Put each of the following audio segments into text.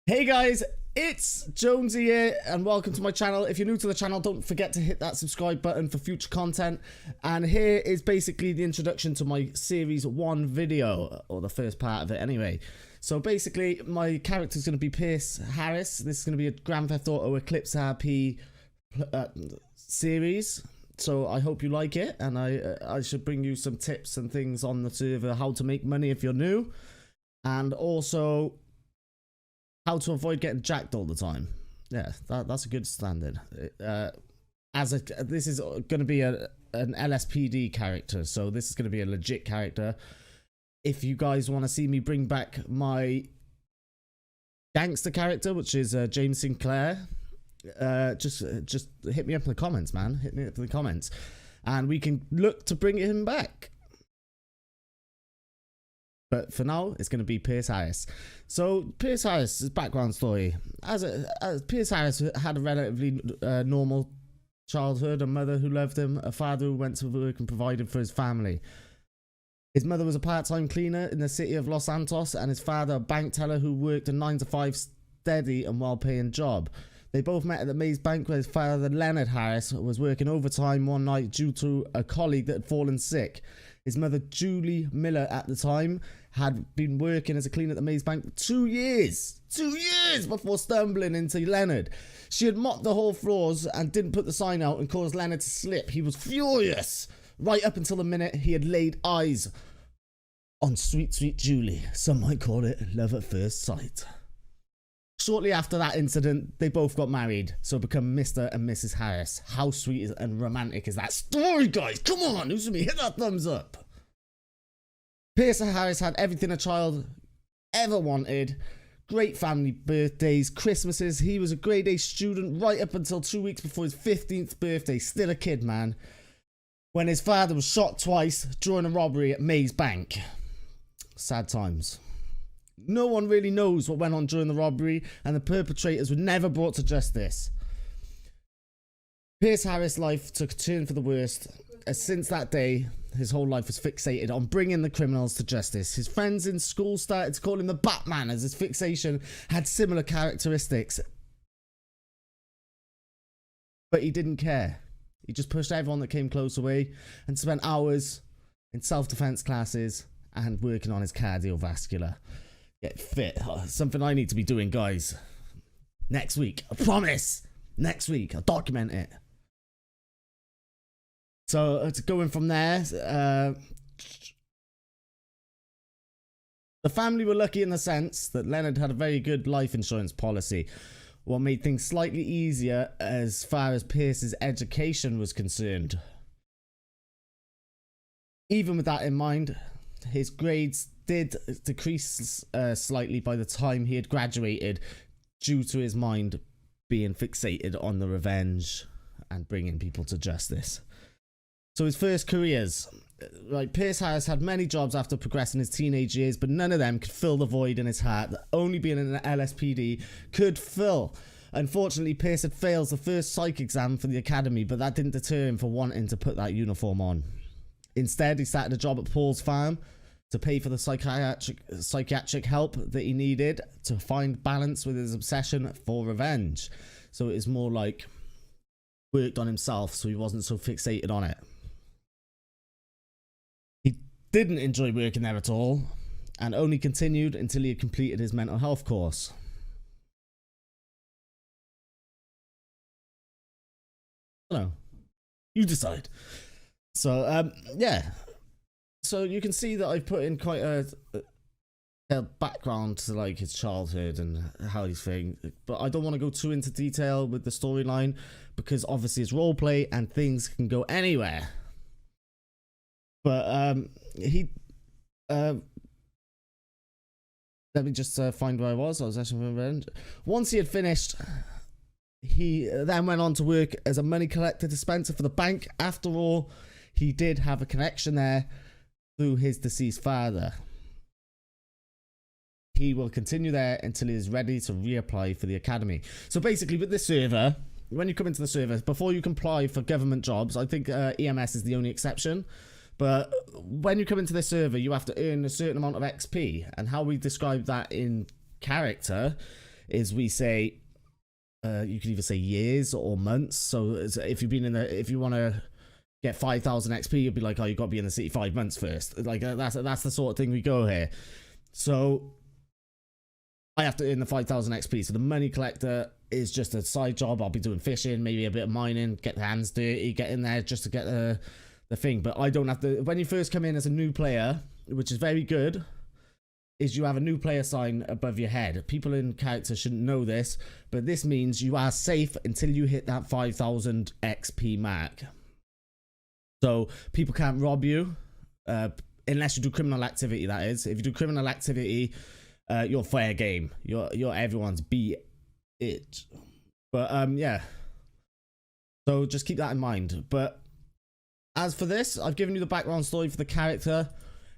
Hey guys, it's Jonesy here and welcome to my channel. If you're new to the channel, don't forget to hit that subscribe button for future content. And here is basically the introduction to my series 1 video, or the first part of it anyway. So basically my character is going to be Pierce Harris. This is going to be a Grand Theft Auto Eclipse RP series. So I hope you like it, and I should bring you some tips and things on the server, how to make money if you're new, and also how to avoid getting jacked all the time. Yeah, that's a good standard. This is going to be an LSPD character, so this is going to be a legit character. If you guys want to see me bring back my gangster character, which is James Sinclair, just hit me up in the comments, man. Hit me up in the comments, and we can look to bring him back. But for now, it's going to be Pierce Harris. So Pierce Harris' background story: as Pierce Harris had a relatively normal childhood, a mother who loved him, a father who went to work and provided for his family. His mother was a part-time cleaner in the city of Los Santos, and his father a bank teller who worked a 9-to-5 steady and well-paying job. They both met at the Maze Bank, where his father, Leonard Harris, was working overtime one night due to a colleague that had fallen sick. His mother, Julie Miller, at the time, had been working as a cleaner at the Maze Bank for 2 years. 2 years before stumbling into Leonard. She had mopped the whole floors and didn't put the sign out and caused Leonard to slip. He was furious, right up until the minute he had laid eyes on sweet, sweet Julie. Some might call it love at first sight. Shortly after that incident, they both got married, so become Mr. and Mrs. Harris. How sweet and romantic is that story, guys? Come on, who's with me? Hit that thumbs up. Pierce Harris had everything a child ever wanted. Great family birthdays, Christmases. He was a grade A student right up until 2 weeks before his 15th birthday. Still a kid, man. When his father was shot twice during a robbery at Maze Bank. Sad times. No one really knows what went on during the robbery, and the perpetrators were never brought to justice. Pierce Harris' life took a turn for the worst, as since that day, his whole life was fixated on bringing the criminals to justice. His friends in school started to call him the Batman, as his fixation had similar characteristics. But he didn't care. He just pushed everyone that came close away and spent hours in self-defense classes and working on his cardiovascular. Get fit. Something I need to be doing, guys. Next week. I promise. Next week. I'll document it. So, going from there, the family were lucky in the sense that Leonard had a very good life insurance policy, what made things slightly easier as far as Pierce's education was concerned. Even with that in mind, his grades did decrease slightly by the time he had graduated, due to his mind being fixated on the revenge and bringing people to justice. So his first careers, like Pierce Harris had many jobs after progressing his teenage years, but none of them could fill the void in his heart that only being in an LSPD could fill. Unfortunately, Pierce had failed the first psych exam for the academy, but that didn't deter him from wanting to put that uniform on. Instead, he started a job at Paul's farm to pay for the psychiatric help that he needed to find balance with his obsession for revenge. So it is more like worked on himself, so he wasn't so fixated on it. He didn't enjoy working there at all, and only continued until he had completed his mental health course. No, you decide. So yeah. So you can see that I've put in quite a background to like his childhood and how he's feeling, but I don't want to go too into detail with the storyline because obviously it's roleplay and things can go anywhere. But let me just find where I was actually revenge. Once he had finished, he then went on to work as a money collector dispenser for the bank. After all, he did have a connection there through his deceased father. He will continue there until he is ready to reapply for the academy. So basically with this server, when you come into the server, before you can apply for government jobs, I think EMS is the only exception, but when you come into this server, you have to earn a certain amount of XP, and how we describe that in character is we say, you can either say years or months. So if you've been in the, if you want to get 5,000 XP, you'll be like, oh, you got to be in the city 5 months first. Like that's the sort of thing we go here. So I have to earn the 5,000 XP. So the money collector is just a side job. I'll be doing fishing, maybe a bit of mining, get the hands dirty, get in there just to get the thing. But I don't have to. When you first come in as a new player, which is very good, is you have a new player sign above your head. People in character shouldn't know this, but this means you are safe until you hit that 5,000 XP mark. So people can't rob you, unless you do criminal activity, that is. If you do criminal activity, you're fair game. You're everyone's beat it. But yeah. So just keep that in mind. But as for this, I've given you the background story for the character.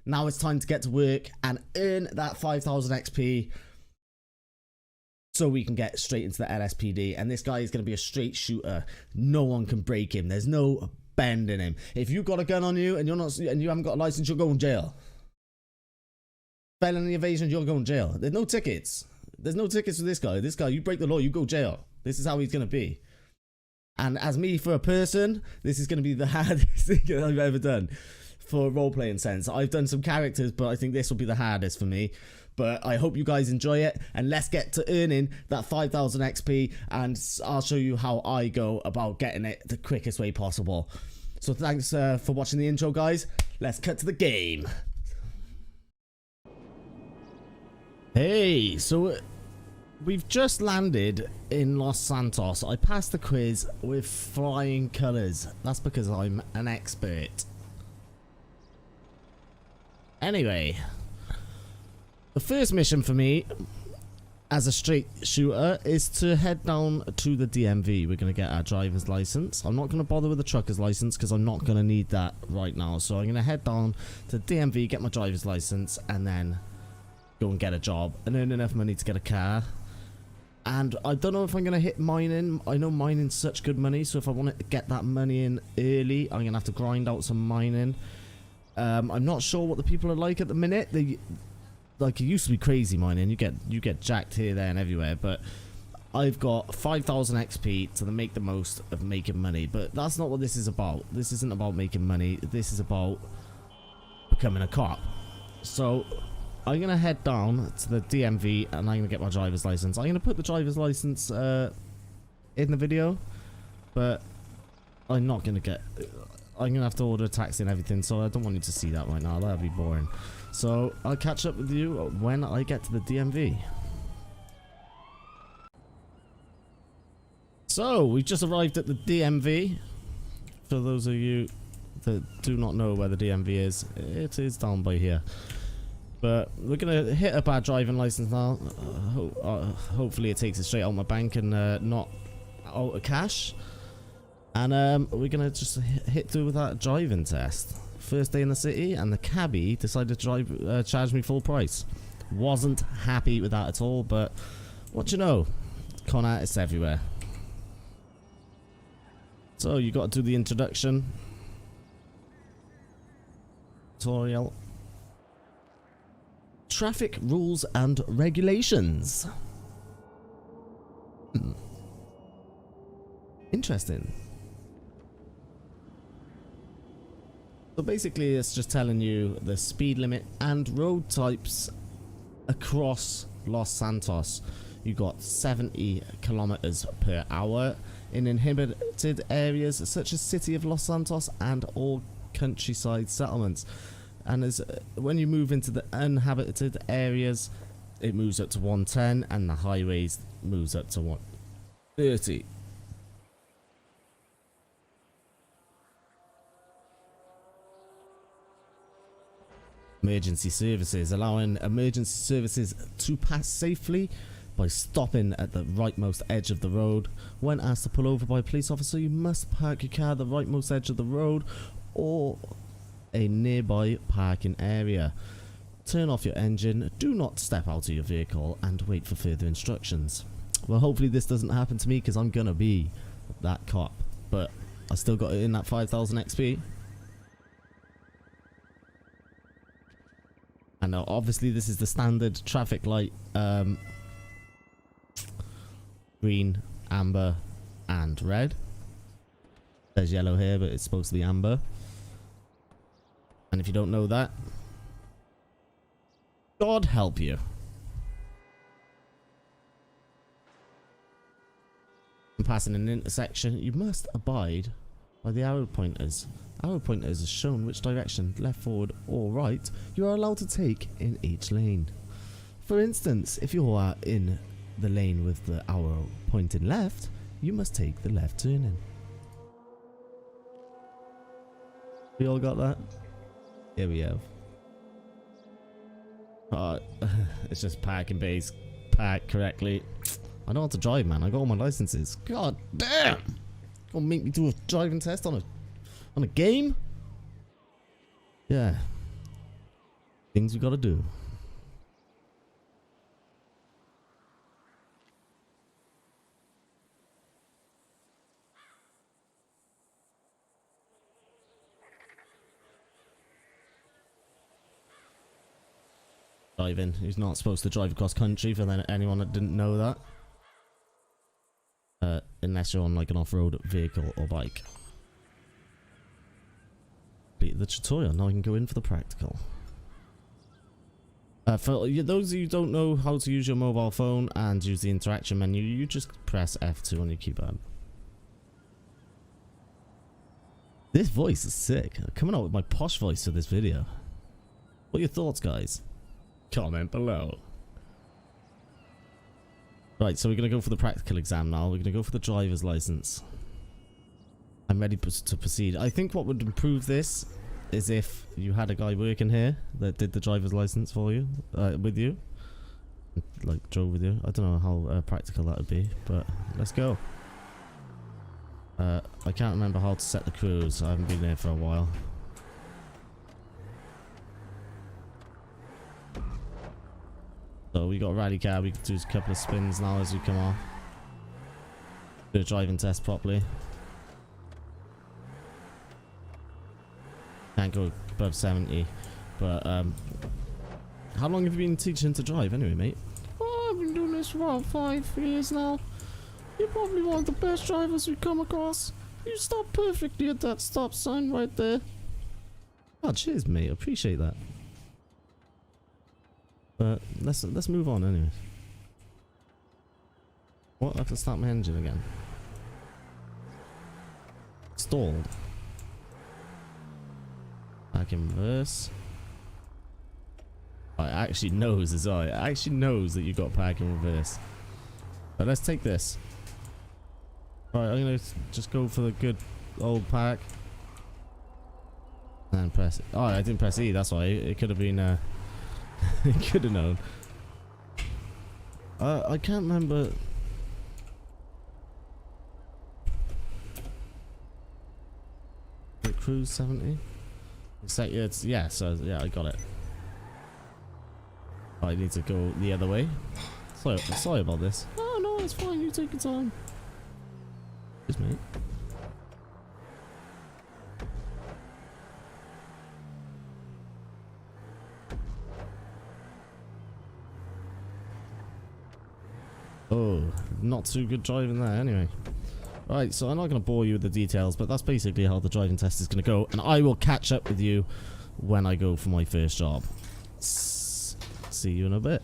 Now it's time to get to work and earn that 5,000 XP so we can get straight into the LSPD. And this guy is going to be a straight shooter. No one can break him. There's no bend in him. If you've got a gun on you and you haven't got a license, you'll go in jail. Felony evasion, you'll go in jail. There's no tickets. There's no tickets for this guy. This guy, you break the law, you go jail. This is how he's going to be. And as me, for a person, this is going to be the hardest thing I've ever done for role-playing sense. I've done some characters, but I think this will be the hardest for me. But I hope you guys enjoy it, and let's get to earning that 5,000 XP, and I'll show you how I go about getting it the quickest way possible. So thanks for watching the intro, guys. Let's cut to the game. Hey, so we've just landed in Los Santos. I passed the quiz with flying colours. That's because I'm an expert. Anyway, the first mission for me as a straight shooter is to head down to the DMV. We're going to get our driver's license. I'm not going to bother with the trucker's license because I'm not going to need that right now. So I'm going to head down to DMV, get my driver's license, and then go and get a job and earn enough money to get a car. And I don't know if I'm going to hit mining. I know mining's such good money, so if I want to get that money in early, I'm going to have to grind out some mining. I'm not sure what the people are like at the minute. They, like, it used to be crazy mining. You get jacked here, there, and everywhere. But I've got 5,000 XP to make the most of making money. But that's not what this is about. This isn't about making money. This is about becoming a cop. So I'm gonna head down to the DMV and I'm gonna get my driver's license. I'm gonna put the driver's license in the video, but I'm not gonna get. I'm gonna have to order a taxi and everything, so I don't want you to see that right now. That'll be boring. So I'll catch up with you when I get to the DMV. So we've just arrived at the DMV. For those of you that do not know where the DMV is, it is down by here. But we're gonna hit up our driving license now. Hopefully it takes it straight out my bank and not out of cash. And we're gonna just hit through with that driving test. First day in the city, and the cabbie decided to charge me full price. Wasn't happy with that at all, but what you know, con artists everywhere. So you got to do the introduction tutorial. Traffic rules and regulations. Interesting. So basically it's just telling you the speed limit and road types across Los Santos. You got 70 kilometers per hour in inhabited areas such as City of Los Santos and all countryside settlements. And as when you move into the uninhabited areas, it moves up to 110, and the highways moves up to 130. Emergency services, allowing emergency services to pass safely by stopping at the rightmost edge of the road. When asked to pull over by a police officer, you must park your car at the rightmost edge of the road or a nearby parking area. Turn off your engine, do not step out of your vehicle, and wait for further instructions. Well, hopefully this doesn't happen to me because I'm gonna be that cop, but I still got it in that 5,000 XP. And obviously this is the standard traffic light green, amber, and red. There's yellow here, but it's supposed to be amber. And if you don't know that, God help you. When passing an intersection, you must abide by the arrow pointers. Arrow pointers are shown which direction, left, forward, or right, you are allowed to take in each lane. For instance, if you are in the lane with the arrow pointing left, you must take the left turning. We all got that? Here we have. It's just park and base. Park correctly. I know how to drive, man. I got all my licenses. God damn! Gonna make me do a driving test on a game? Yeah. Things we gotta do. Driving. He's not supposed to drive across country for anyone that didn't know that. Unless you're on like an off-road vehicle or bike. Complete the tutorial. Now I can go in for the practical. For those of you who don't know how to use your mobile phone and use the interaction menu, you just press F2 on your keypad. This voice is sick. I'm coming out with my posh voice for this video. What are your thoughts, guys? Comment below. Right, so we're going to go for the practical exam now. We're going to go for the driver's license. I'm ready to proceed. I think what would improve this is if you had a guy working here that did the driver's license for you, with you. Like, drove with you. I don't know how practical that would be, but let's go. I can't remember how to set the cruise. I haven't been there for a while. So we got a rally car, we can do a couple of spins now as we come off. Do a driving test properly. Can't go above 70. But how long have you been teaching to drive anyway, mate? Oh, I've been doing this for about 5 years now. You're probably one of the best drivers we've come across. You stopped perfectly at that stop sign right there. Oh, cheers, mate. I appreciate that. But let's move on anyway. What? I have to start my engine again. Stalled. Back in reverse. Oh, it actually knows as well. It actually knows that you've got park in reverse. But let's take this. Right, I'm gonna just go for the good old park. And press it. Oh, I didn't press E, that's why. It could have been could have known. I can't remember. The cruise 70. Yeah, so yeah, I got it. I need to go the other way. Sorry about this. Oh no, it's fine. You take your time. Just mate. Oh, not too good driving there anyway. Right, so I'm not going to bore you with the details, but that's basically how the driving test is going to go. And I will catch up with you when I go for my first job. See you in a bit.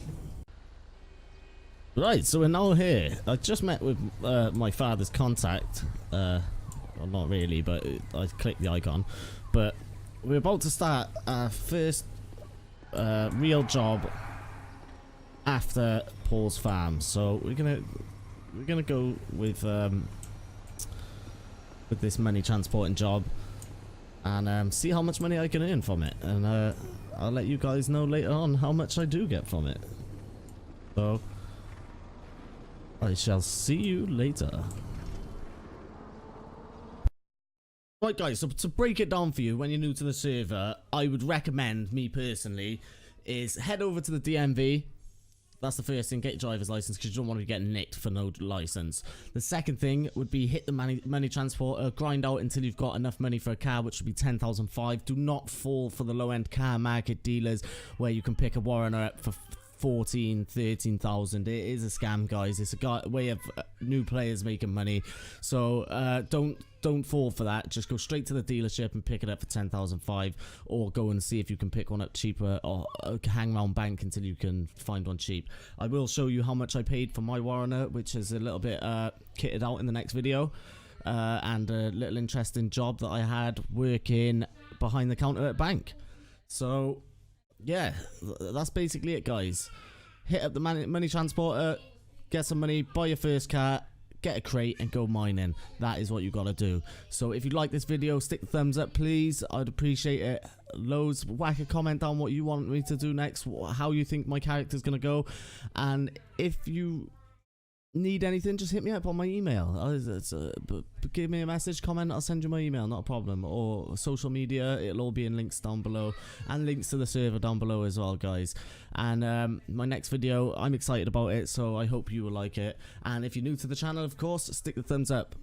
Right, so we're now here. I just met with my father's contact. Well, not really, but I clicked the icon. But we're about to start our first real job after Paul's farm, so we're gonna go with this money transporting job and see how much money I can earn from it, and I'll let you guys know later on how much I do get from it. So I shall see you later. Right guys, so to break it down for you, when you're new to the server, I would recommend, me personally, is head over to the DMV. That's the first thing. Get your driver's license because you don't want to get nicked for no license. The second thing would be hit the money transporter, grind out until you've got enough money for a car, which would be 10,005. Do not fall for the low-end car market dealers where you can pick a Warrener up for 13,000. It is a scam, guys. It's a way of new players making money. So don't fall for that. Just go straight to the dealership and pick it up for 10,500, or go and see if you can pick one up cheaper, or hang around bank until you can find one cheap. I will show you how much I paid for my Warrener, which is a little bit kitted out in the next video, and a little interesting job that I had working behind the counter at bank. So yeah, that's basically it, guys. Hit up the money transporter, get some money, buy your first car, get a crate, and go mining. That is what you gotta do. So if you like this video, stick the thumbs up, please. I'd appreciate it. Loads. Whack a comment down what you want me to do next, how you think my character's gonna go, and if you need anything, just hit me up on my email. Give me a message, comment, I'll send you my email, not a problem. Or social media, it'll all be in links down below, and links to the server down below as well, guys. And my next video, I'm excited about it, so I hope you will like it. And if you're new to the channel, of course, stick the thumbs up.